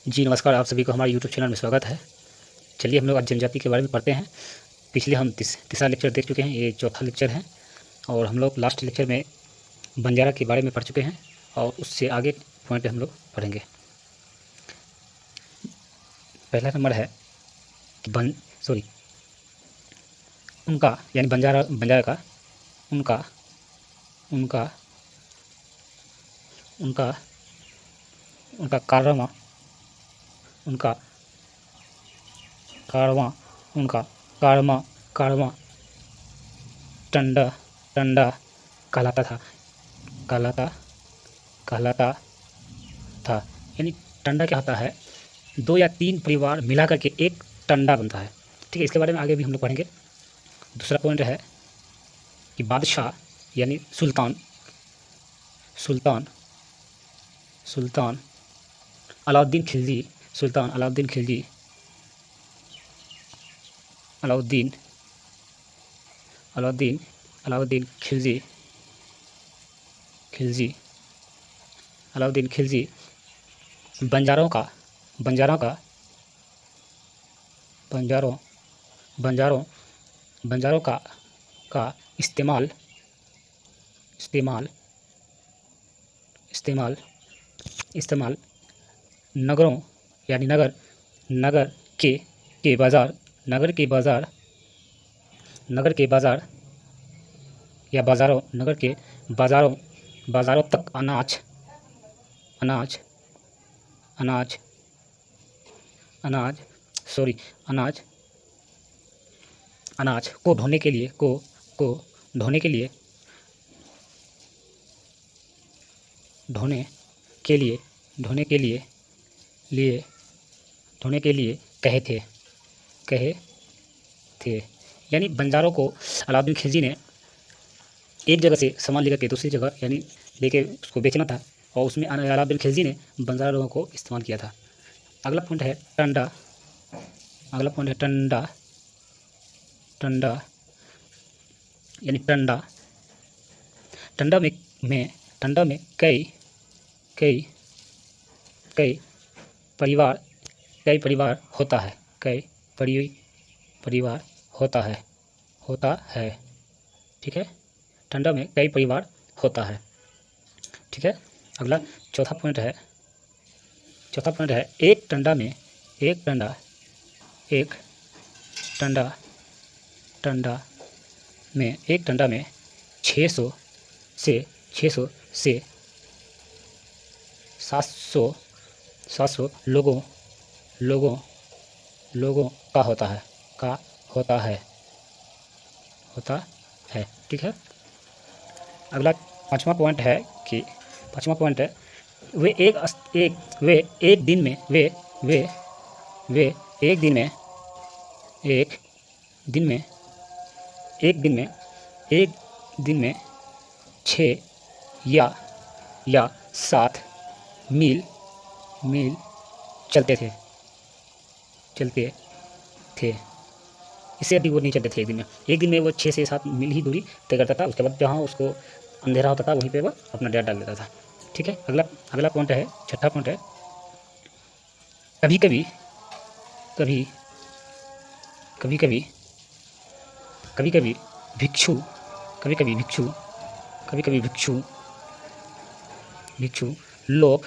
जी नमस्कार, आप सभी को हमारे यूट्यूब चैनल में स्वागत है। चलिए हम लोग आज जनजाति के बारे में पढ़ते हैं। पिछले हम तीसरा लेक्चर देख चुके हैं, ये चौथा लेक्चर है और हम लोग लास्ट लेक्चर में बंजारा के बारे में पढ़ चुके हैं और उससे आगे पॉइंट हम लोग पढ़ेंगे। पहला नंबर है कि उनका यानी बंजारा का उनका उनका उनका उनका कारवां उनका कारवां उनका कारवां कारवां टंडा टंडा कहलाता था। यानी टंडा क्या होता है? 2 या 3 परिवार मिला करके एक टंडा बनता है। ठीक है, इसके बारे में आगे भी हम लोग पढ़ेंगे। दूसरा पॉइंट है कि बादशाह यानी सुल्तान अलाउद्दीन खिलजी सुल्तान अलाउद्दीन खिलजी अलाउद्दीन अलाउद्दीन अलाउद्दीन खिलजी खिलजी अलाउद्दीन खिलजी बंजारों का बंजारों का बंजारों बंजारों बंजारों का इस्तेमाल इस्तेमाल इस्तेमाल इस्तेमाल नगरों यानी नगर के बाज़ार नगर के बाज़ार या बाज़ारों नगर के बाज़ारों तक अनाज अनाज अनाज अनाज सॉरी अनाज अनाज को ढोने के लिए ढोने के लिए ढोने के लिए ढोने के लिए लिए ढोने के लिए कहे थे। यानी बंजारों को अलाउद्दीन खिलजी ने एक जगह से सामान लेकर के दूसरी जगह यानी लेके उसको बेचना था और उसमें अलाउद्दीन खिलजी ने बंजारा लोगों को इस्तेमाल किया था। अगला पॉइंट है टंडा टंडा यानी टंडा में कई परिवार होता है परिवार होता है। ठीक है, टंडा में कई परिवार होता है। ठीक है, अगला चौथा पॉइंट है एक टंडा में 600 से 700 लोगों का होता है। ठीक है, अगला पांचवा पॉइंट है वे एक दिन में एक दिन में 6 या 7 मील चलते थे। इससे अधिक वो नहीं चलते थे एक दिन में वो 6 से 7 मील ही दूरी तय करता था। उसके बाद जहाँ उसको अंधेरा होता था वहीं पे वो अपना डेरा डाल देता था। ठीक है, अगला पॉइंट है छठा पॉइंट है कभी कभी भिक्षु लोग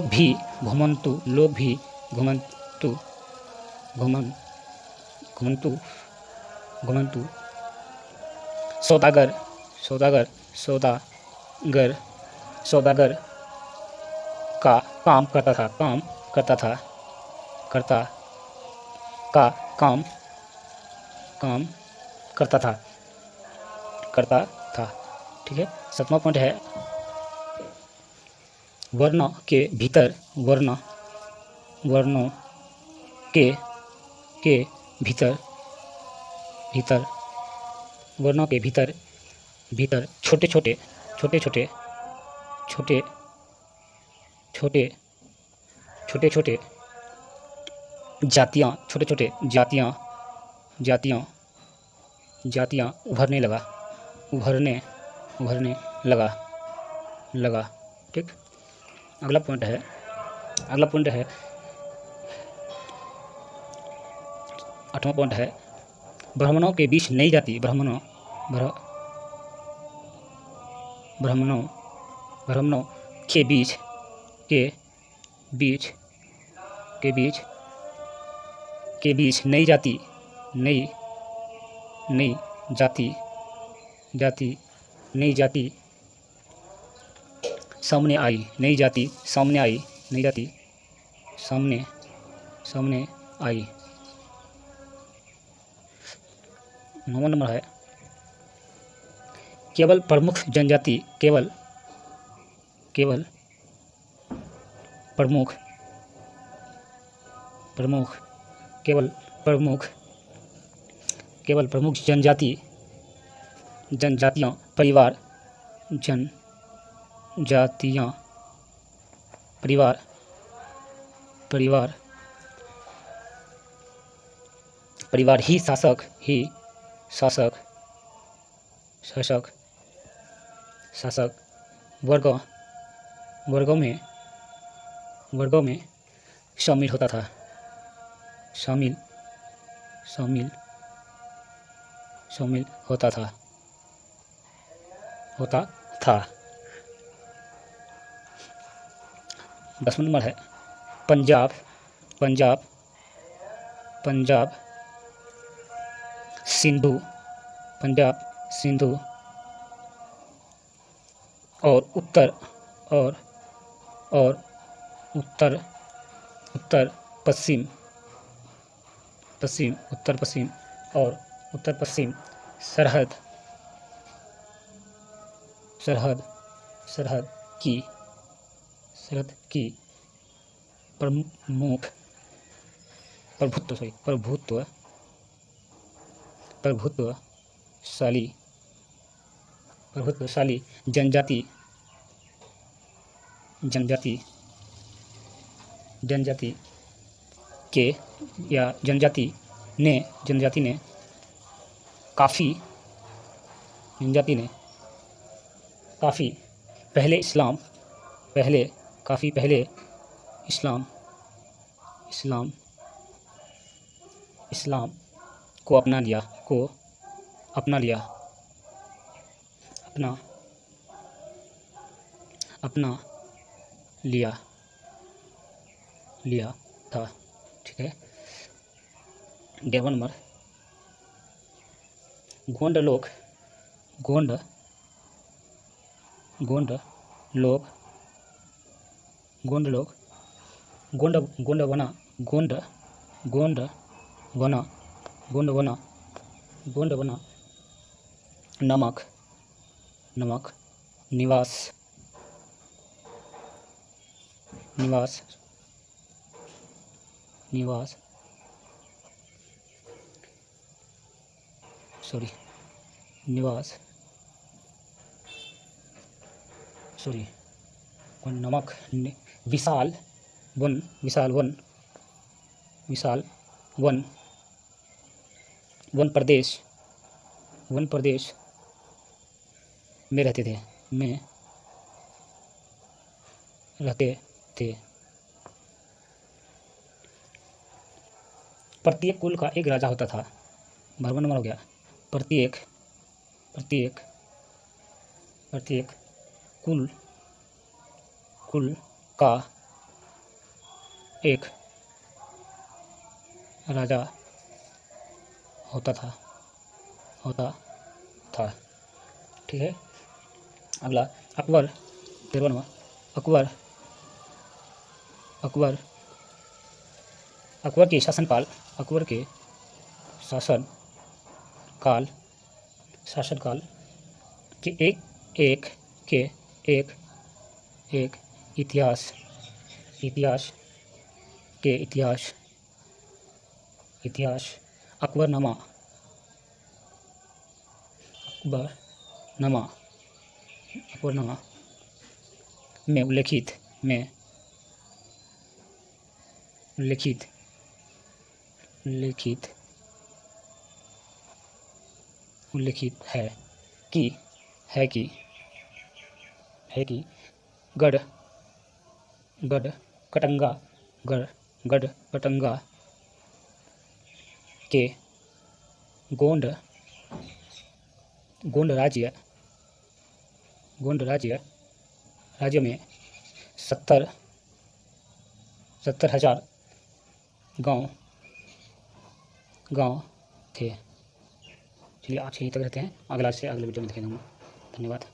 भी घुमंतु सौदागर का काम करता था। ठीक है, सातवां पॉइंट है वर्णों के भीतर छोटे जातियां उभरने लगा। ठीक, अगला पॉइंट है, अगला पॉइंट है 8वां पॉइंट है, ब्राह्मणों के बीच नई जाति, ब्राह्मणों ब्राह्मणों के बीच के बीच नई जाति नई जाति सामने आई, नई जाति सामने आई, नई जाति सामने आई। 9वां नंबर है, केवल प्रमुख जनजाति, केवल प्रमुख जनजातियां परिवार ही शासक वर्गों में शामिल होता था, शामिल होता था। 10वां नंबर है, पंजाब सिंधु और उत्तर पश्चिम और उत्तर पश्चिम सरहद की प्रभुत्वशाली जनजाति ने काफ़ी पहले इस्लाम को अपना लिया था। ठीक है। 11वां नंबर, गोंड लोग गोंडवाना नमक निवास नमक विशाल वन प्रदेश में रहते थे। प्रत्येक कुल का एक राजा होता था। 12वां नंबर हो गया, प्रत्येक कुल का एक राजा होता था। ठीक है। अगला अकबर, 13वां नंबर, अकबर के शासनकाल के एक इतिहास अकबरनामा में उल्लिखित है कि गढ़ कटंगा गढ़ कटंगा के गोंड राज्य में 70,000 गांव थे। चलिए आज यहीं तक रहते हैं, अगले वीडियो में देखेंगे। धन्यवाद।